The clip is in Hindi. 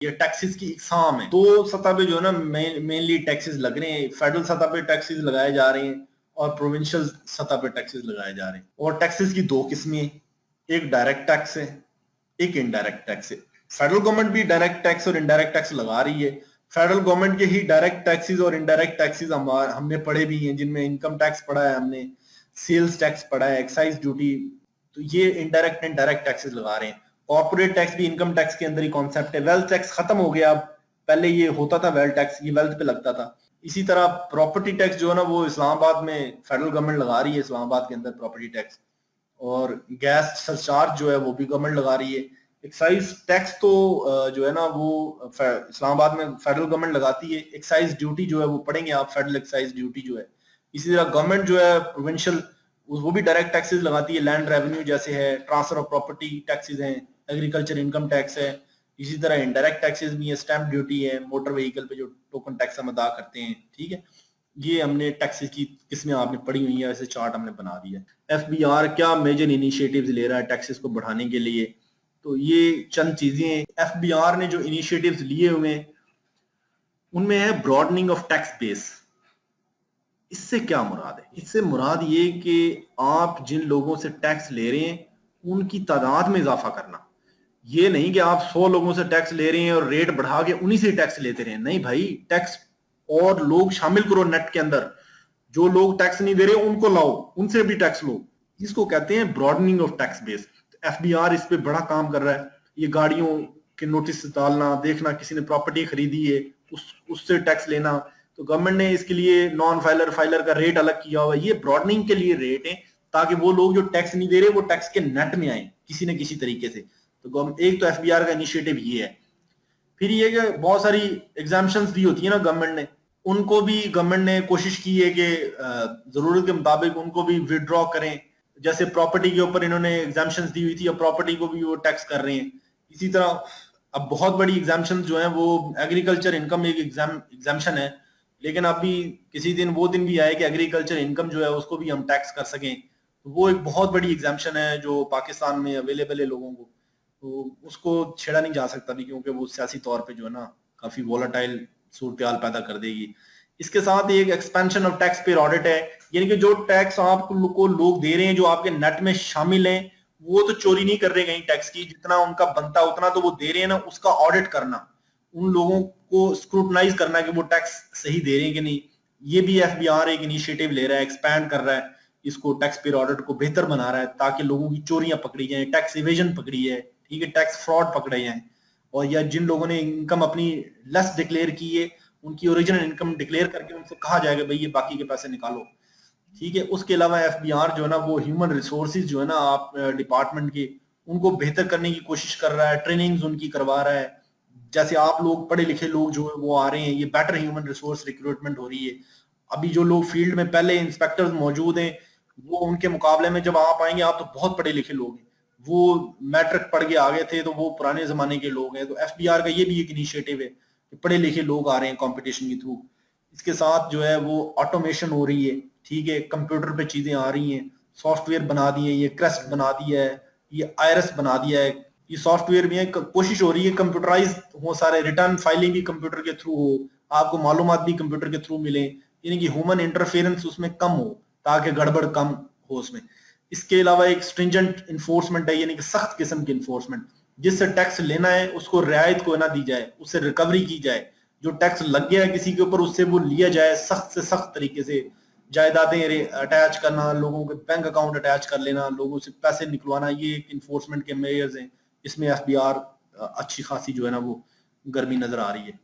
ये टैक्सेस की इकसाम है। दो सतह पे जो है ना मेनली टैक्सेस लग रहे हैं। फेडरल सतह पे टैक्सेस लगाए जा रहे हैं और प्रोविंशियल सतह पे टैक्सेस लगाए जा रहे हैं। और टैक्सेस की दो किस्में, एक डायरेक्ट टैक्स है, एक इनडायरेक्ट टैक्स है। फेडरल गवर्नमेंट भी डायरेक्ट टैक्स और इनडायरेक्ट टैक्स लगा रही है। फेडरल गवर्नमेंट के ही डायरेक्ट टैक्सेस और इनडायरेक्ट टैक्सेस हमने पढ़े भी हैं, जिनमें इनकम टैक्स पढ़ा है हमने, सेल्स टैक्स पढ़ा है, एक्साइज ड्यूटी। तो ये इनडायरेक्ट एंड डायरेक्ट टैक्सेस लगा रहे हैं। कॉर्पोरेट टैक्स भी इनकम टैक्स के अंदर ही कॉन्सेप्ट है। वेल्थ टैक्स खत्म हो गया, अब पहले ये होता था वेल्थ टैक्स, ये वेल्थ पे लगता था। इसी तरह प्रॉपर्टी टैक्स जो है ना वो इस्लामाबाद में फेडरल गवर्नमेंट लगा रही है, इस्लामाबाद के अंदर प्रॉपर्टी टैक्स। और गैस सरचार्ज जो है वो भी गवर्नमेंट लगा रही है। एक्साइज टैक्स तो जो है ना वो इस्लामाबाद में फेडरल गवर्नमेंट लगाती है। एक्साइज ड्यूटी जो है वो पढ़ेंगे आप, फेडरल एक्साइज ड्यूटी जो है। इसी तरह गवर्नमेंट जो है प्रोविंशियल, वो भी डायरेक्ट टैक्सेस लगाती है। लैंड रेवेन्यू जैसे है, ट्रांसफर ऑफ प्रॉपर्टी टैक्सेस हैं, एग्रीकल्चर इनकम टैक्स है। इसी तरह इनडायरेक्ट टैक्सेस भी है, स्टैंप ड्यूटी है, मोटर व्हीकल पे जो टोकन टैक्स हम अदा करते हैं। ठीक है, ये हमने टैक्सेस की किस्में आपने पढ़ी हुई है, ऐसे चार्ट हमने बना दिया। एफबीआर क्या मेजर इनिशिएटिव्स ले रहा है टैक्सेस को बढ़ाने के लिए, तो ये चंद चीजें। एफबीआर ने जो इनिशिएटिव्स लिए हुए हैं उनमें है ब्रॉडनिंग ऑफ टैक्स बेस। इससे क्या मुराद है? इससे मुराद ये कि आप जिन लोगों से टैक्स ले रहे हैं उनकी तादाद में इजाफा करना। ये नहीं कि आप 100 लोगों से टैक्स ले रहे हैं और रेट बढ़ा के उन्हीं से टैक्स लेते रहे। नहीं भाई, टैक्स और लोग शामिल करो नेट के अंदर। जो लोग टैक्स नहीं दे रहे उनको लाओ, उनसे भी टैक्स लो। इसको कहते हैं broadening of tax base. FBR इस पे बड़ा काम कर रहा है। ये गाड़ियों के नोटिस डालना, देखना किसी ने प्रॉपर्टी खरीदी है उससे टैक्स लेना। तो गवर्नमेंट ने इसके लिए नॉन फाइलर फाइलर का रेट अलग किया हुआ है। ये ब्रॉडनिंग के लिए रेट है, ताकि वो लोग जो टैक्स नहीं दे रहे वो टैक्स के नेट में आए किसी न किसी तरीके से। तो एक तो एफबीआर का इनिशिएटिव ये है। फिर ये कि बहुत सारी एग्जाम्पशंस दी होती है ना गवर्नमेंट ने, उनको भी गवर्नमेंट ने कोशिश की है कि जरूरत के मुताबिक उनको भी विड्रॉ करें। जैसे प्रॉपर्टी के ऊपर इन्होंने एग्जाम्पशंस दी हुई थी, अब प्रॉपर्टी को भी वो टैक्स कर रहे हैं। इसी तरह अब बहुत बड़ी एग्जाम्पशंस जो है वो एग्रीकल्चर इनकम एक एग्जाम्पशन है, लेकिन अभी किसी दिन वो दिन भी आए कि एग्रीकल्चर इनकम जो है उसको भी हम टैक्स कर सकें। तो वो एक बहुत बड़ी एग्जाम्पशन है जो पाकिस्तान में अवेलेबल है लोगों को। तो उसको छेड़ा नहीं जा सकता भी, क्योंकि वो सियासी तौर पे जो है ना काफी वोलाटाइल सूरत पैदा कर देगी। इसके साथ एक expansion of tax payer audit है, यानी कि जो टैक्स आपको लोग दे रहे हैं जो आपके नेट में शामिल हैं, वो तो चोरी नहीं कर रहे कहीं टैक्स की, जितना उनका बनता उतना तो वो दे रहे हैं ना, उसका ऑडिट करना, उन लोगों को स्क्रूटनाइज करना कि वो टैक्स सही दे रहे हैं कि नहीं। ये भी एफबीआर एक इनिशिएटिव ले रहा है, एक्सपैंड कर रहा है इसको, टैक्स पेयर ऑडिट को बेहतर बना रहा है ताकि लोगों की चोरियां पकड़ी जाए, टैक्स इवेजन पकड़ी है, ठीक है, टैक्स फ्रॉड पकड़े जाए। और या जिन लोगों ने इनकम अपनी लेस डिक्लेयर की है उनकी ओरिजिनल इनकम डिक्लेयर करके उनसे कहा जाएगा भाई ये बाकी के पैसे निकालो। ठीक है, उसके अलावा एफबीआर जो है ना वो ह्यूमन रिसोर्सेज जो है ना आप डिपार्टमेंट के, उनको बेहतर करने की कोशिश कर रहा है, ट्रेनिंग्स उनकी करवा रहा है। जैसे आप लोग पढ़े लिखे लोग जो है वो आ रहे हैं, ये बेटर ह्यूमन रिसोर्स रिक्रूटमेंट हो रही है। अभी जो लोग फील्ड में पहले इंस्पेक्टर्स मौजूद हैं, वो उनके मुकाबले में जब आप आएंगे, आप तो बहुत पढ़े लिखे लोग हैं, वो मैट्रिक पढ़ के आ गए थे, तो वो पुराने जमाने के लोग हैं। तो एफबीआर का ये भी एक इनिशिएटिव है कि पढ़े लिखे लोग आ रहे हैं कंपटीशन के थ्रू। इसके साथ जो है वो ऑटोमेशन हो रही है, ठीक है, कंप्यूटर पे चीजें आ रही हैं, सॉफ्टवेयर बना दिए, ये क्रेस्ट बना दिया है, ये आयरस बना दिया है। ये सॉफ्टवेयर भी है, कोशिश हो रही है कंप्यूटराइज हो, सारे रिटर्न फाइलिंग भी कंप्यूटर के थ्रू हो, आपको मालूमात भी कंप्यूटर के थ्रू मिले, यानी कि ह्यूमन इंटरफेरेंस उसमें कम हो ताकि गड़बड़ कम हो उसमें। इसके अलावा एक स्ट्रिंजेंट इन्फोर्समेंट है, यानी कि सख्त किस्म की इन्फोर्समेंट, जिससे टैक्स लेना है उसको रियायत को ना दी जाए, उससे रिकवरी की जाए। जो टैक्स लग गया है किसी के ऊपर उससे वो लिया जाए सख्त से सख्त तरीके से। जायदादें अटैच करना, लोगों के बैंक अकाउंट अटैच कर लेना, लोगों से पैसे निकलवाना, ये एक इन्फोर्समेंट के मेजर्स हैं। इसमें एफबीआर अच्छी खासी जो है ना वो गर्मी नजर आ रही है।